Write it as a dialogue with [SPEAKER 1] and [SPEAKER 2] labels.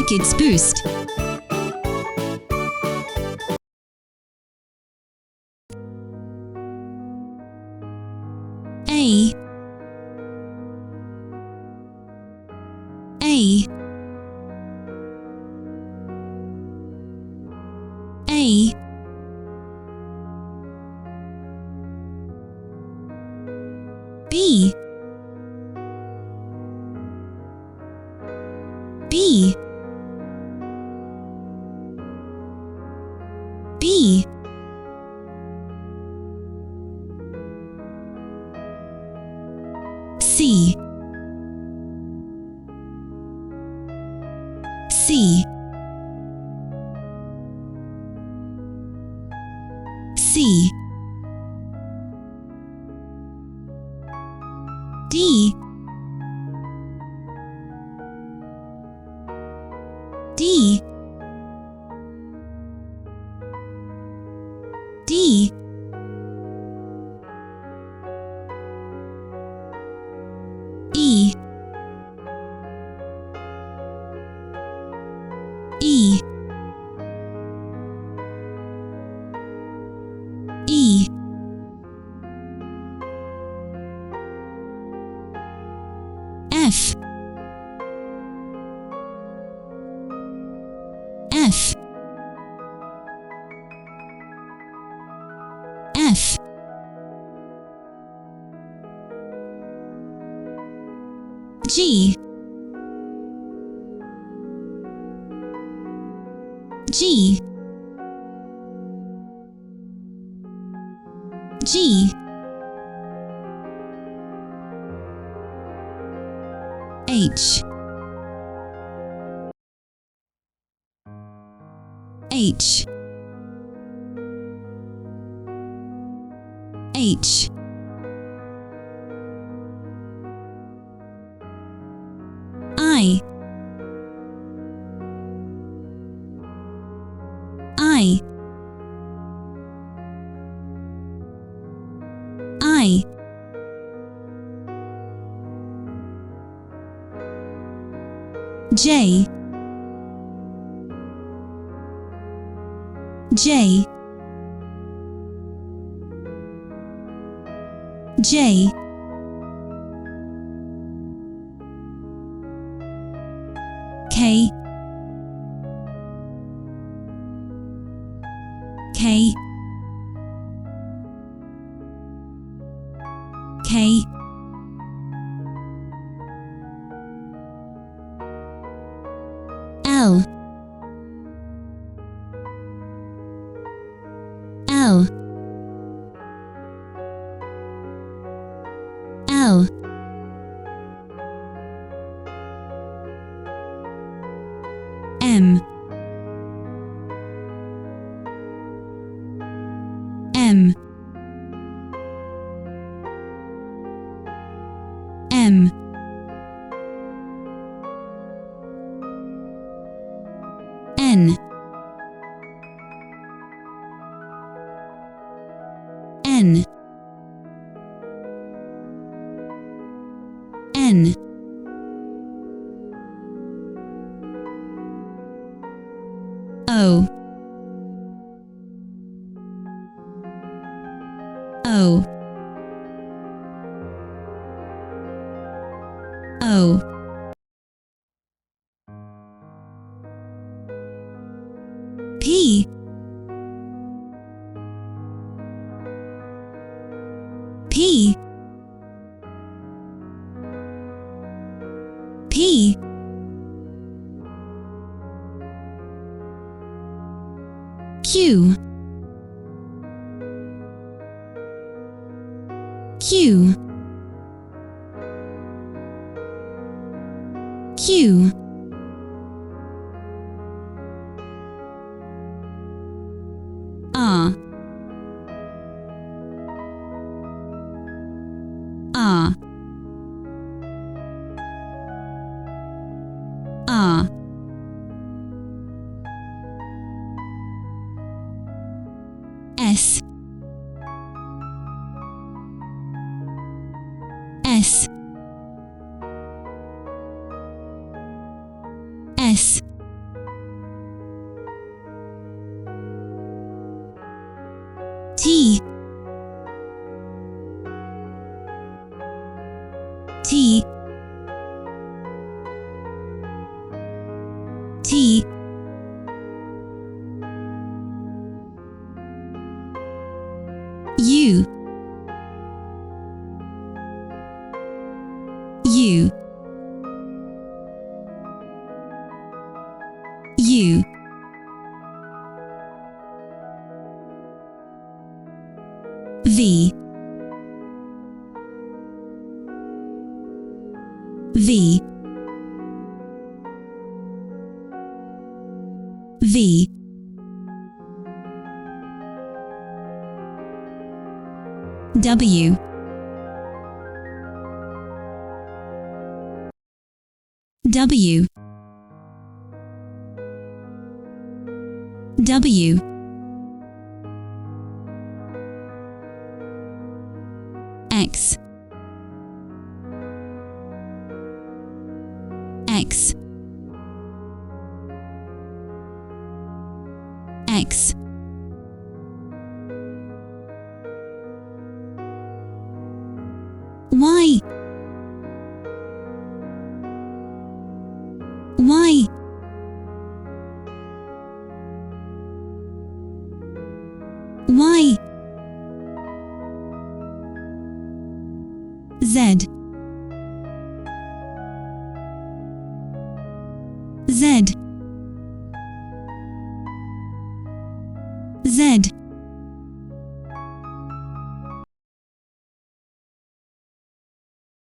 [SPEAKER 1] EasyKidsBoost. A A A B B B C C C D D D E E E F F F G G G H H H I I I J J J K K K L L L M M M N N N O O O P P P Q Q Q R R R S S S T T T U U U V V V W W W X X X Y Y Y Z Z Z